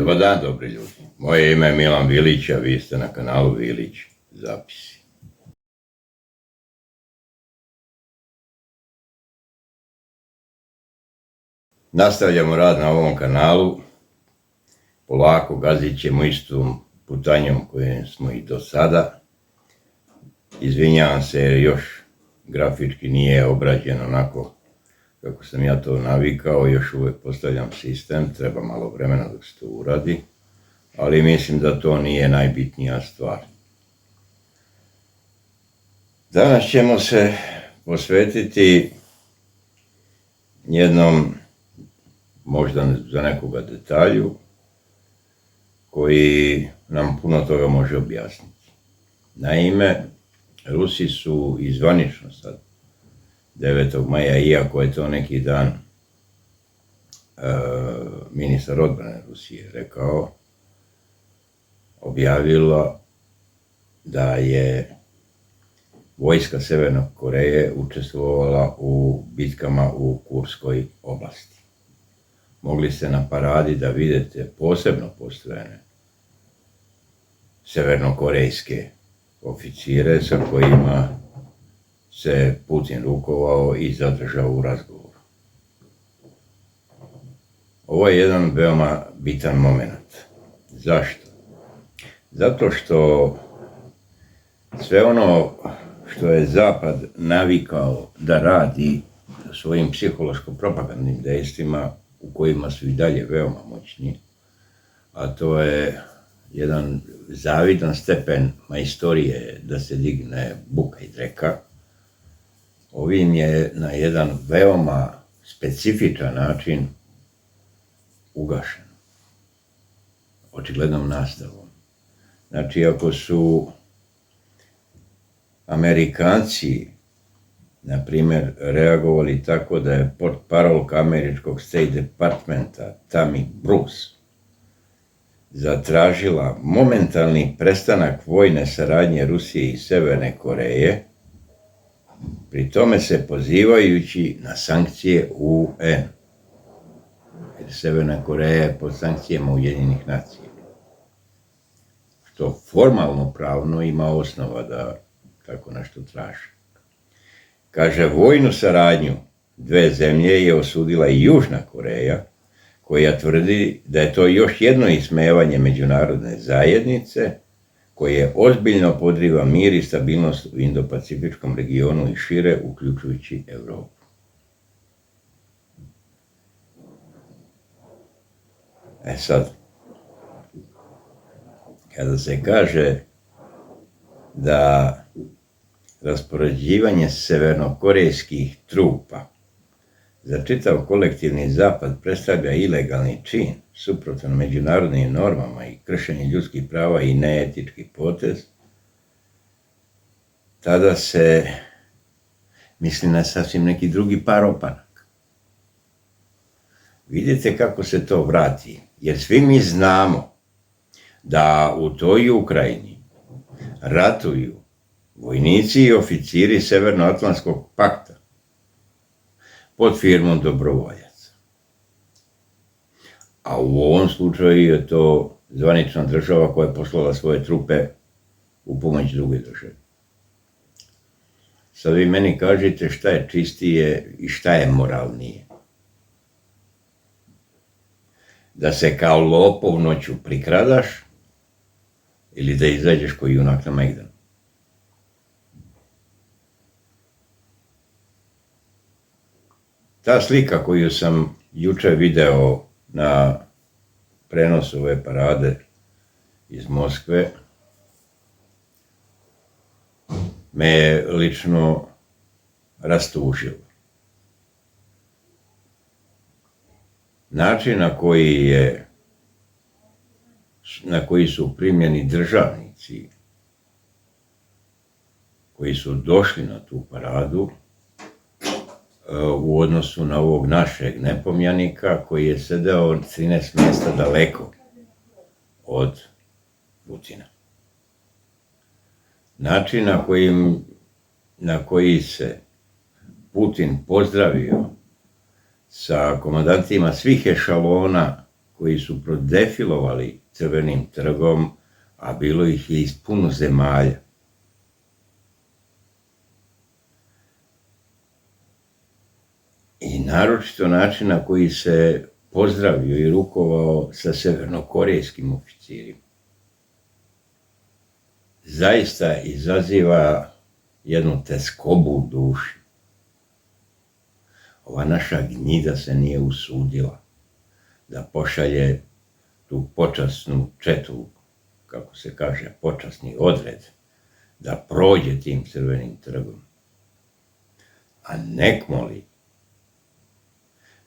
Dobar dan, dobri ljudi. Moje ime je Milan Vilić, a vi ste na kanalu Vilić zapisi. Nastavljamo rad na ovom kanalu. Polako gazit ćemo istom putanjom kojom smo i do sada. Izvinjavam se jer još grafički nije obrađen onako kako sam ja to navikao, još uvijek postavljam sistem, treba malo vremena dok se to uradi, ali mislim da to nije najbitnija stvar. Danas ćemo se posvetiti jednom, možda za nekoga detalju, koji nam puno toga može objasniti. Naime, Rusi su i zvanično sad 9. maja, iako je to neki dan ministar odbrane Rusije rekao, objavila da je vojska Sjeverne Koreje učestvovala u bitkama u Kurskoj oblasti. Mogli ste na paradi da vidite posebno postrojene severnokorejske oficire sa kojima se Putin rukovao i zadržao u razgovoru. Ovo je jedan veoma bitan moment. Zašto? Zato što sve ono što je Zapad navikao da radi svojim psihološko-propagandnim dejstvima, u kojima su i dalje veoma moćni, a to je jedan zavidan stepen majstorije da se digne buka i dreka, ovim je na jedan veoma specifičan način ugašen. Očiglednom nastavom. Znači, ako su Amerikanci, na primjer, reagovali tako da je portparolka američkog State Departmenta Tammy Bruce zatražila momentalni prestanak vojne saradnje Rusije i Sjeverne Koreje, pri tome se pozivajući na sankcije UN, jer Sjeverna Koreja je pod sankcijama Ujedinjenih nacija, što formalno pravno ima osnova da tako nešto traži. Kaže, vojnu saradnju dve zemlje je osudila i Južna Koreja, koja tvrdi da je to još jedno ismevanje međunarodne zajednice koje ozbiljno podriva mir i stabilnost u Indo-Pacifičkom regionu i šire, uključujući Europu. Sad, kada se kaže da raspoređivanje severnokorejskih trupa za čitav kolektivni zapad predstavlja ilegalni čin, suprotan međunarodnim normama i kršenje ljudskih prava i neetički potez, tada se misli na sasvim neki drugi par opanak. Vidite kako se to vrati, jer svi mi znamo da u toj Ukrajini ratuju vojnici i oficiri Severnoatlantskog pakta pod firmom dobrovoljaca. A u ovom slučaju je to zvanična država koja je poslala svoje trupe u pomoć druge države. Sad vi meni kažete šta je čistije i šta je moralnije. Da se kao lopov noću prikradaš ili da izađeš ko junak na Megdan. Ta slika koju sam juče video na prenosu ove parade iz Moskve me je lično rastužilo. Način na koji su primljeni državnici koji su došli na tu paradu u odnosu na ovog našeg nepomnjanika koji je sedeo 13 mjesta daleko od Putina. Način na koji se Putin pozdravio sa komandantima svih ešalona koji su prodefilovali Crvenim trgom, a bilo ih je iz puno zemalja. I naročito način na koji se pozdravio i rukovao sa severnokorejskim oficirima. Zaista izaziva jednu teskobu u duši. Ova naša gnjida se nije usudila da pošalje tu počasnu četu, kako se kaže, počasni odred, da prođe tim Crvenim trgom. A nek moli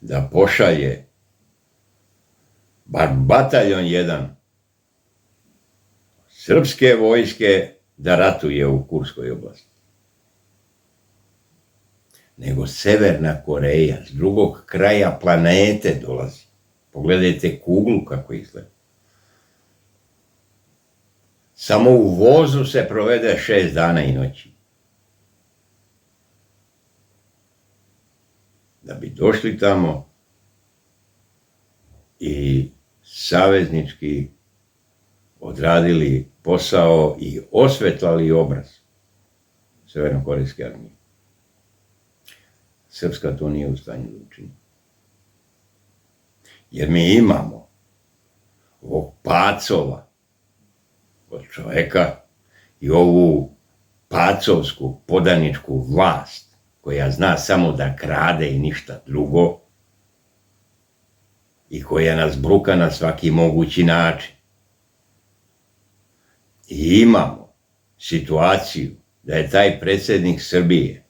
da pošalje bar bataljon jedan srpske vojske da ratuje u Kurskoj oblasti. Nego Severna Koreja s drugog kraja planete dolazi. Pogledajte kuglu kako izgleda. Samo u vozu se provede 6 dana i noći. Da bi došli tamo i saveznički odradili posao i osvetlali obraz Severnokorejske armije. Srpska to nije u stanju da učini. Jer mi imamo ovog pacova od čoveka i ovu pacovsku podaničku vlast koja zna samo da krade i ništa drugo i koja nas bruka na svaki mogući način. I imamo situaciju da je taj predsjednik Srbije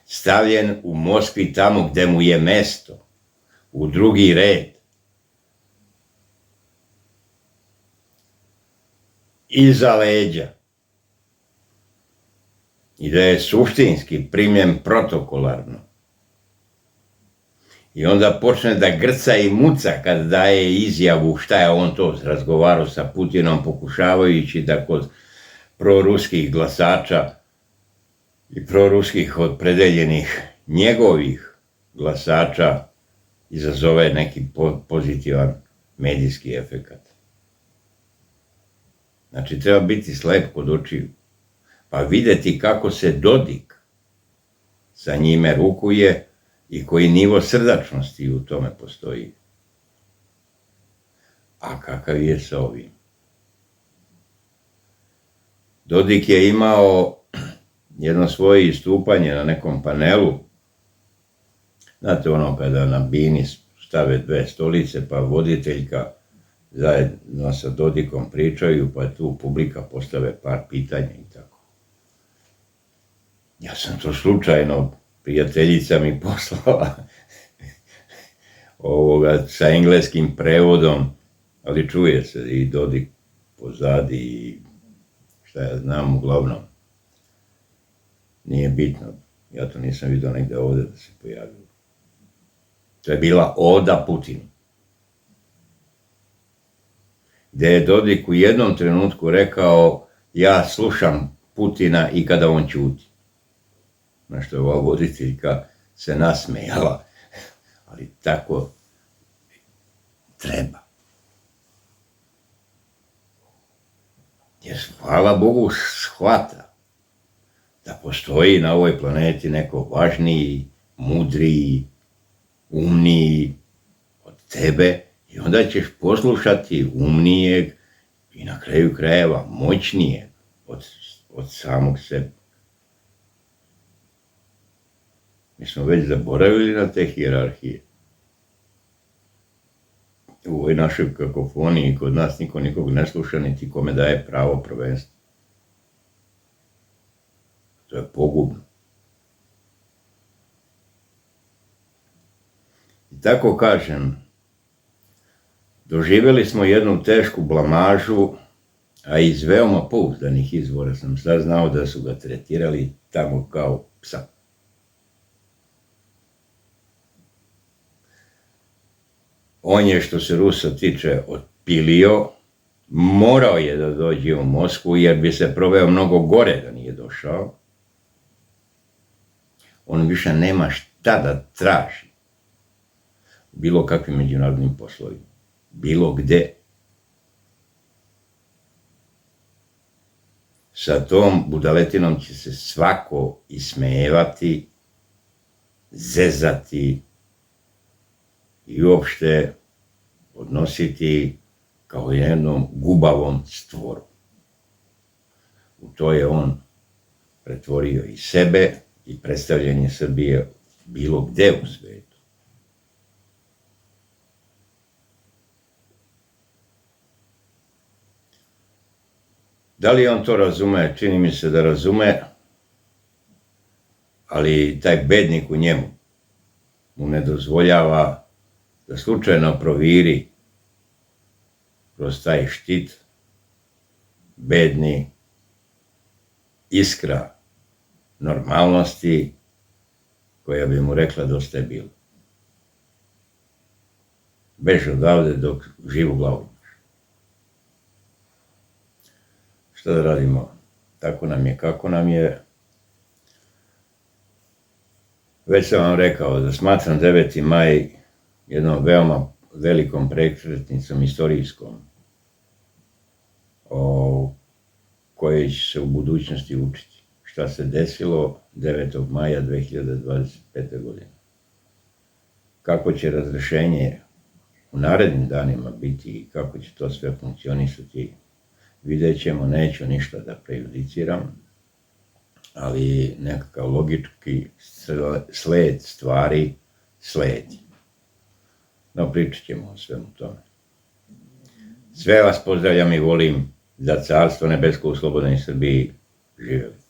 stavljen u Moskvi tamo gde mu je mesto, u drugi red. Iza leđa. I da je suštinski primljen protokolarno. I onda počne da grca i muca kad daje izjavu šta je on to razgovarao sa Putinom, pokušavajući da kod proruskih glasača i proruskih opredeljenih njegovih glasača izazove neki pozitivan medijski efekat. Znači, treba biti slep kod očiju, pa vidjeti kako se Dodik sa njime rukuje i koji nivo srdačnosti u tome postoji. A kakav je sa ovim? Dodik je imao jedno svoje istupanje na nekom panelu. Znate ono kada na bini stave 2 stolice pa voditeljka zajedno sa Dodikom pričaju pa tu publika postave par pitanja i tako. Ja sam to slučajno, prijateljica mi poslala sa engleskim prevodom, ali čuje se i Dodik pozadi i šta ja znam, uglavnom. Nije bitno, ja to nisam vidio negdje ovdje da se pojavilo. To je bila oda Putinu. Gdje je Dodik u jednom trenutku rekao, ja slušam Putina i kada on ćuti. Na što je ova voditeljka se nasmejala, ali tako treba. Jer hvala Bogu shvata da postoji na ovoj planeti neko važniji, mudriji, umniji od tebe i onda ćeš poslušati umnijeg i na kraju krajeva moćnijeg od samog sebe. Mi smo već zaboravili na te hijerarhije. U ovoj našoj kakofoniji kod nas niko nikog ne sluša, niti kome daje pravo prvenstva. To je pogubno. I tako kažem, doživjeli smo jednu tešku blamažu, a iz veoma pouzdanih izvora sam saznao da su ga tretirali tamo kao psa. On je, što se Rusa tiče, otpilio, morao je da dođe u Moskvu jer bi se proveo mnogo gore da nije došao. On više nema šta da traži u bilo kakvim međunarodnim poslovima. bilo gde. Sa tom budaletinom će se svako ismejevati, zezati i uopšte odnositi kao jednom gubavom stvoru. U to je on pretvorio i sebe i predstavljanje Srbije bilo gde u svetu. Da li on to razume? Čini mi se da razume, ali taj bednik u njemu mu ne dozvoljava da slučajno proviri kroz taj štit bedni iskra normalnosti koja bi mu rekla dosta je bilo. Beži odavde dok živu glavu imaš. Šta da radimo? Tako nam je kako nam je. Već sam vam rekao da smatram 9. maj jednom veoma velikom prekretnicom istorijskom o kojoj će se u budućnosti učiti. Šta se desilo 9. maja 2025. godine. Kako će razrešenje u narednim danima biti i kako će to sve funkcionisati, vidjet ćemo, neću ništa da prejudiciram, ali nekakav logički sled stvari sledi. No, pričat ćemo o svemu tome. Sve vas pozdravljam i volim, za Carstvo nebesko u slobodnoj Srbiji. Živjeli.